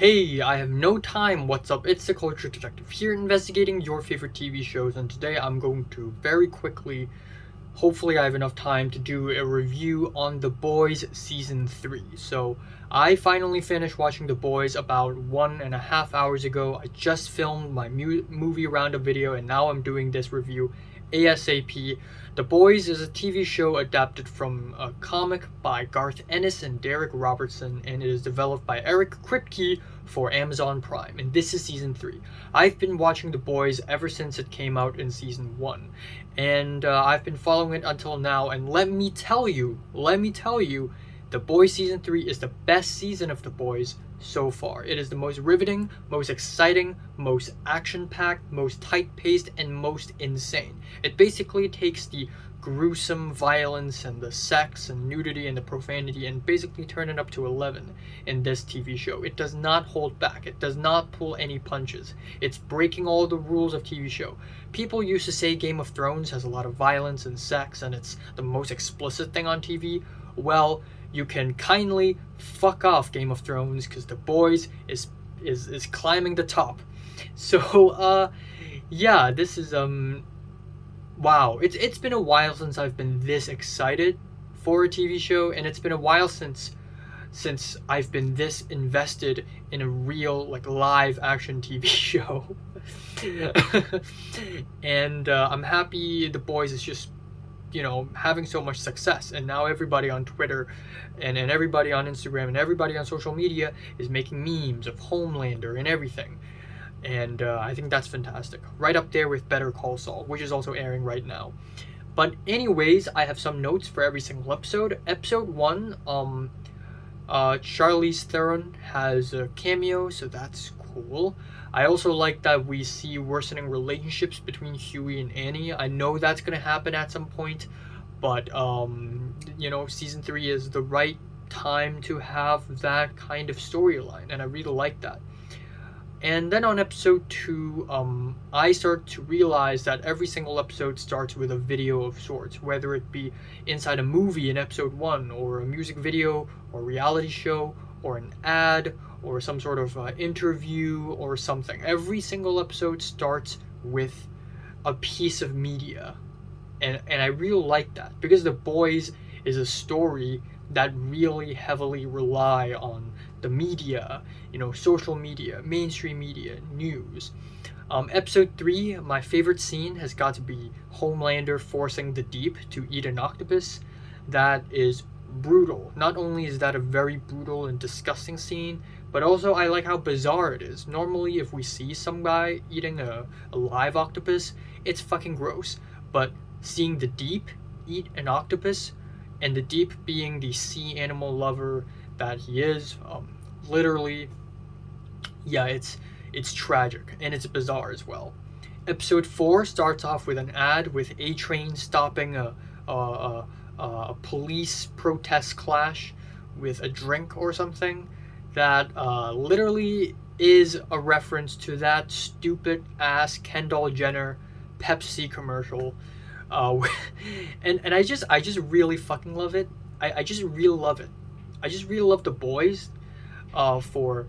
Hey, I have no time. What's up? It's the Culture Detective here, investigating your favorite TV shows, and today I'm going to very quickly, hopefully I have enough time to do a review on The Boys Season 3. So, I finally finished watching The Boys about 1.5 hours ago. I just filmed my movie roundup video, and now I'm doing this review ASAP. The Boys is a TV show adapted from a comic by Garth Ennis and Derek Robertson, and it is developed by Eric Kripke for Amazon Prime, and this is season 3. I've been watching The Boys ever since it came out in season 1, and I've been following it until now, and let me tell you, The Boys season 3 is the best season of The Boys so far. It is the most riveting, most exciting, most action-packed, most tight-paced, and most insane. It basically takes the gruesome violence and the sex and nudity and the profanity and basically turn it up to 11 in this TV show. It does not hold back. It does not pull any punches. It's breaking all the rules of TV show. People used to say Game of Thrones has a lot of violence and sex and it's the most explicit thing on TV. Well, you can kindly fuck off, Game of Thrones, because The Boys is climbing the top. So yeah, this is wow, it's been a while since I've been this excited for a TV show, and it's been a while since I've been this invested in a real like live action TV show. And I'm happy The Boys is just having so much success, and now everybody on Twitter and everybody on Instagram and everybody on social media is making memes of Homelander and everything, and I think that's fantastic, right up there with Better Call Saul, which is also airing right now. But anyways, I have some notes for every single episode. Episode 1, Charlize Theron has a cameo, so that's cool. I also like that we see worsening relationships between Huey and Annie. I know that's gonna happen at some point, but season 3 is the right time to have that kind of storyline, and I really like that. And then on episode 2, I start to realize that every single episode starts with a video of sorts, whether it be inside a movie in episode 1, or a music video, or reality show, or an ad, or some sort of interview or something. Every single episode starts with a piece of media. And I really like that, because The Boys is a story that really heavily rely on the media, social media, mainstream media, news. Episode 3, my favorite scene has got to be Homelander forcing the Deep to eat an octopus. That is brutal. Not only is that a very brutal and disgusting scene, but also I like how bizarre it is. Normally, if we see some guy eating a live octopus, it's fucking gross. But seeing the Deep eat an octopus, and the Deep being the sea animal lover that he is, literally, yeah, it's tragic, and it's bizarre as well. Episode 4 starts off with an ad with A-Train stopping a police protest clash with a drink or something that literally is a reference to that stupid ass Kendall Jenner Pepsi commercial, and I just really fucking love it. I just really love it. I just really love The Boys for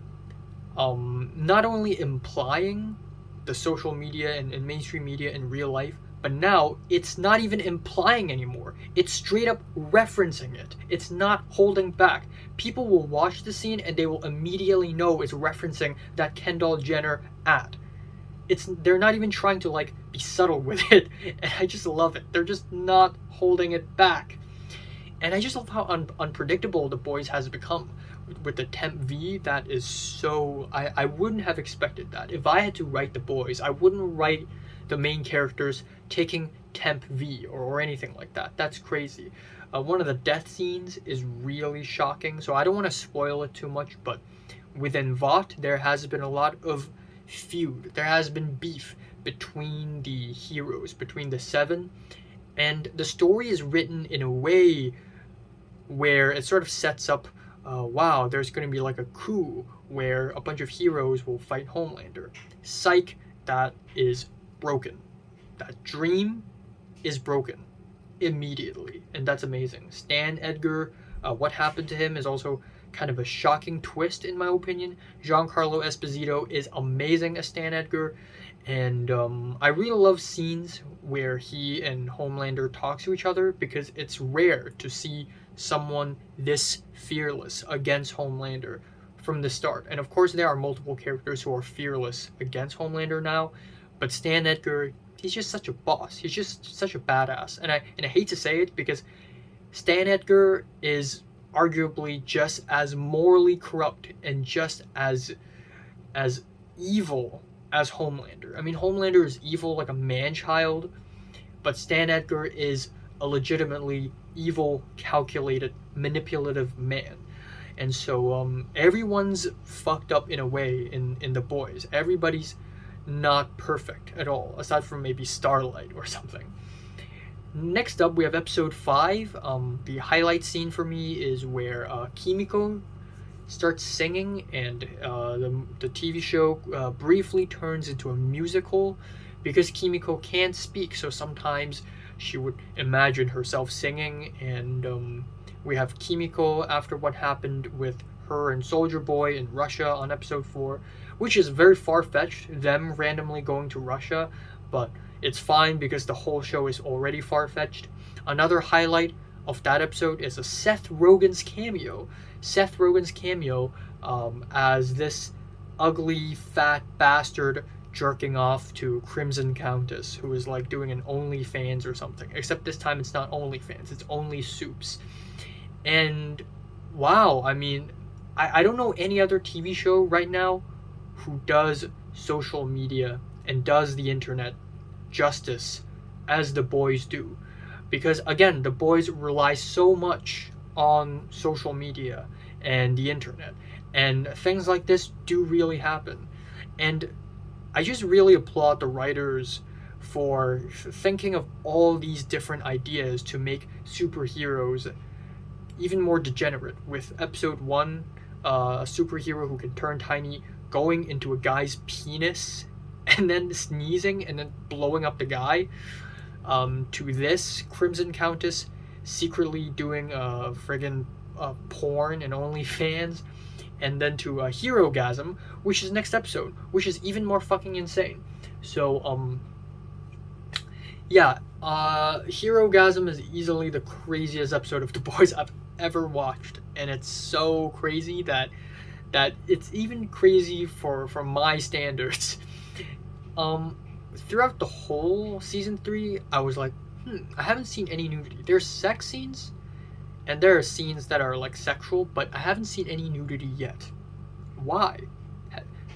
not only implying the social media and mainstream media in real life, but now it's not even implying anymore. It's straight up referencing it. It's not holding back. People will watch the scene and they will immediately know it's referencing that Kendall Jenner ad. They're not even trying to be subtle with it, and I just love it. They're just not holding it back. And I just love how unpredictable The Boys has become with the Temp V. That is so... I wouldn't have expected that. If I had to write The Boys, I wouldn't write the main characters taking Temp V or anything like that. That's crazy. One of the death scenes is really shocking, so I don't want to spoil it too much, but within Vought, there has been a lot of feud. There has been beef between the heroes, between the 7, and the story is written in a way where it sort of sets up, wow, there's going to be like a coup where a bunch of heroes will fight Homelander. Psych, that is broken. That dream is broken immediately, and that's amazing. Stan Edgar, what happened to him is also kind of a shocking twist in my opinion. Giancarlo Esposito is amazing as Stan Edgar, and I really love scenes where he and Homelander talk to each other because it's rare to see someone this fearless against Homelander from the start. And of course, there are multiple characters who are fearless against Homelander now, but Stan Edgar, he's just such a boss. He's just such a badass. And I hate to say it because Stan Edgar is arguably just as morally corrupt and just as evil as Homelander. I mean, Homelander is evil like a man-child, but Stan Edgar is a legitimately evil, calculated, manipulative man. And so everyone's fucked up in a way in The Boys. Everybody's not perfect at all, aside from maybe Starlight or something. Next up, we have episode 5. The highlight scene for me is where Kimiko starts singing, and the TV show briefly turns into a musical because Kimiko can't speak, so sometimes she would imagine herself singing, and we have Kimiko after what happened with her and Soldier Boy in Russia on episode 4, which is very far-fetched, them randomly going to Russia, but it's fine because the whole show is already far-fetched. Another highlight of that episode is a Seth Rogen's cameo. Seth Rogen's cameo as this ugly, fat bastard jerking off to Crimson Countess, who is like doing an OnlyFans or something. Except this time it's not OnlyFans, it's Only Soups. And wow, I mean, I don't know any other TV show right now who does social media and does the internet justice as The Boys do. Because again, The Boys rely so much on social media and the internet, and things like this do really happen. And I just really applaud the writers for thinking of all these different ideas to make superheroes even more degenerate. With episode 1, a superhero who can turn tiny going into a guy's penis and then sneezing and then blowing up the guy, to this Crimson Countess secretly doing friggin' porn and OnlyFans, and then to Herogasm, which is next episode, which is even more fucking insane. So yeah, Herogasm is easily the craziest episode of The Boys I've ever watched, and it's so crazy that it's even crazy for my standards. Throughout the whole season 3, I was like, I haven't seen any nudity. There's sex scenes, and there are scenes that are like sexual, but I haven't seen any nudity yet. Why?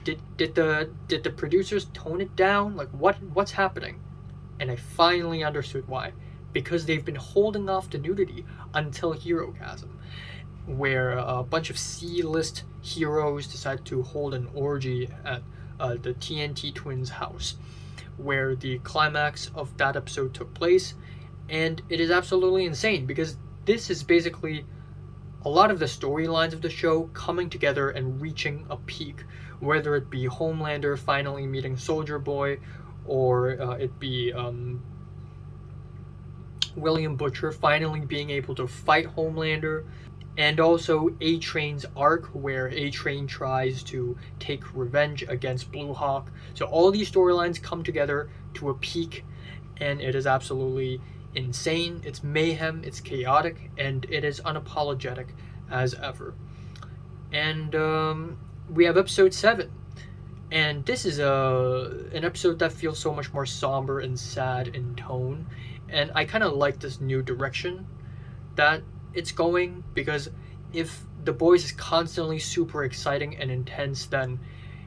Did the producers tone it down? Like what's happening? And I finally understood why. Because they've been holding off the nudity until Herogasm, where a bunch of C-list heroes decide to hold an orgy at the TNT Twins' house, where the climax of that episode took place. And it is absolutely insane because this is basically a lot of the storylines of the show coming together and reaching a peak, whether it be Homelander finally meeting Soldier Boy, or it be William Butcher finally being able to fight Homelander, and also A-Train's arc, where A-Train tries to take revenge against Blue Hawk. So all these storylines come together to a peak, and it is absolutely insane. It's mayhem, it's chaotic, and it is unapologetic as ever. And we have episode 7. And this is an episode that feels so much more somber and sad in tone. And I kind of like this new direction that it's going, because if The Boys is constantly super exciting and intense, then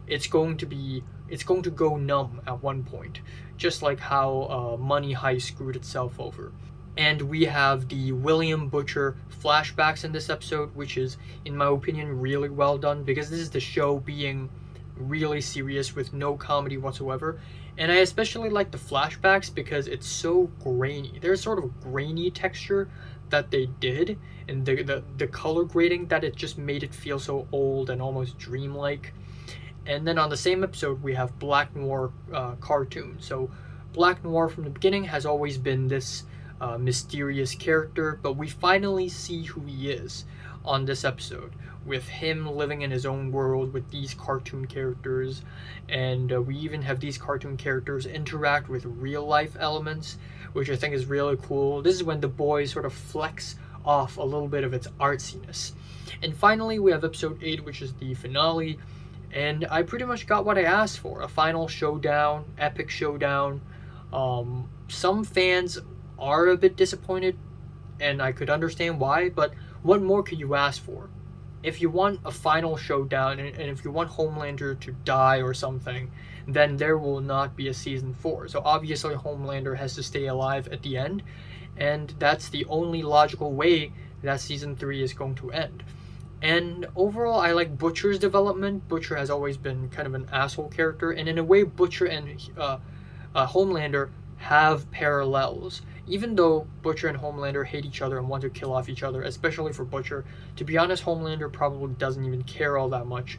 it's going to go numb at one point, just like how Money Heist screwed itself over. And we have the William Butcher flashbacks in this episode, which is, in my opinion, really well done, because this is the show being really serious with no comedy whatsoever. And I especially like the flashbacks because it's so grainy. There's sort of a grainy texture that they did, and the color grading, that it just made it feel so old and almost dreamlike. And then on the same episode, we have Black Noir cartoon. So Black Noir from the beginning has always been this mysterious character, but we finally see who he is. on this episode, with him living in his own world with these cartoon characters, and we even have these cartoon characters interact with real life elements, which I think is really cool. This is when The Boys sort of flex off a little bit of its artsiness. And finally, we have episode 8, which is the finale, and I pretty much got what I asked for: a final showdown, epic showdown. Some fans are a bit disappointed, and I could understand why, but what more could you ask for? If you want a final showdown, and if you want Homelander to die or something, then there will not be a season 4. So obviously Homelander has to stay alive at the end, and that's the only logical way that season 3 is going to end. And overall, I like Butcher's development. Butcher has always been kind of an asshole character, and in a way, Butcher and Homelander have parallels. Even though Butcher and Homelander hate each other and want to kill off each other, especially for Butcher, to be honest, Homelander probably doesn't even care all that much.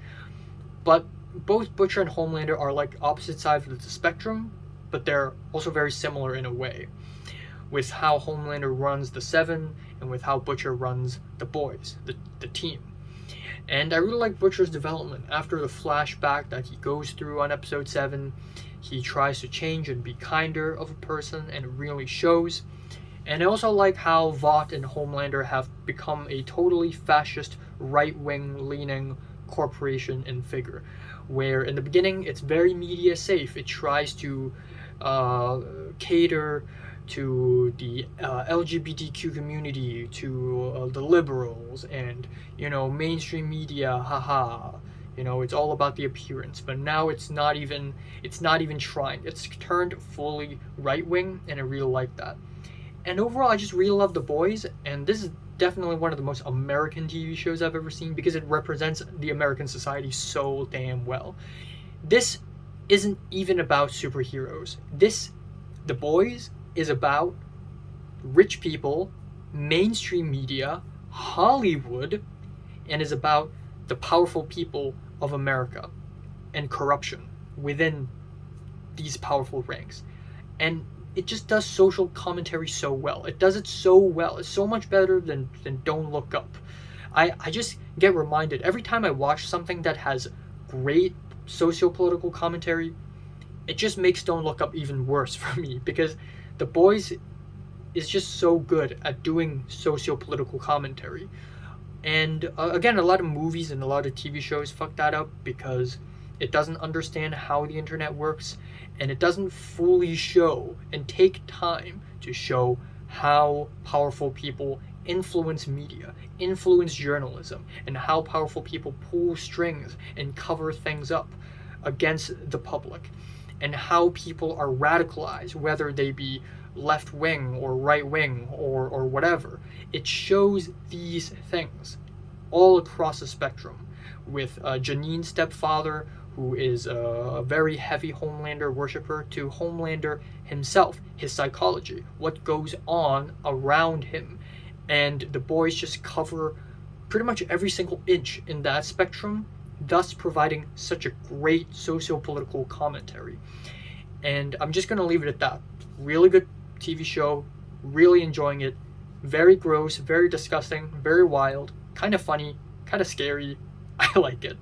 But both Butcher and Homelander are like opposite sides of the spectrum, but they're also very similar in a way, with how Homelander runs the Seven and with how Butcher runs the Boys, the team. And I really like Butcher's development. After the flashback that he goes through on episode 7, he tries to change and be kinder of a person, and it really shows. And I also like how Vought and Homelander have become a totally fascist, right-wing leaning corporation and figure, where in the beginning it's very media safe. It tries to cater to the LGBTQ community, to the liberals, and mainstream media, haha. It's all about the appearance. But now it's not even trying. It's turned fully right wing, and I really like that. And overall, I just really love The Boys, and this is definitely one of the most American TV shows I've ever seen, because it represents the American society so damn well. This isn't even about superheroes. The Boys, is about rich people, mainstream media, Hollywood, and is about the powerful people of America and corruption within these powerful ranks. And it just does social commentary so well. It does it so well. It's so much better than Don't Look Up. I just get reminded every time I watch something that has great socio-political commentary, it just makes Don't Look Up even worse for me, because The Boys is just so good at doing socio-political commentary. And again, a lot of movies and a lot of TV shows fuck that up, because it doesn't understand how the internet works, and it doesn't fully show and take time to show how powerful people influence media, influence journalism, and how powerful people pull strings and cover things up against the public, and how people are radicalized, whether they be left wing or right wing or whatever. It shows these things all across the spectrum, with Janine's stepfather, who is a very heavy Homelander worshiper, to Homelander himself, his psychology, what goes on around him. And The Boys just cover pretty much every single inch in that spectrum, thus providing such a great socio-political commentary. And I'm just going to leave it at that. Really good TV show, really enjoying it. Very gross, very disgusting, very wild, kind of funny, kind of scary. I like it.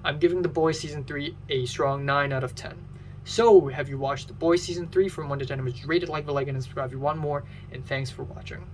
I'm giving The Boys Season 3 a strong 9 out of 10. So, have you watched The Boys Season 3? From 1 to 10, it's rated, like, and subscribe if you want more, and thanks for watching.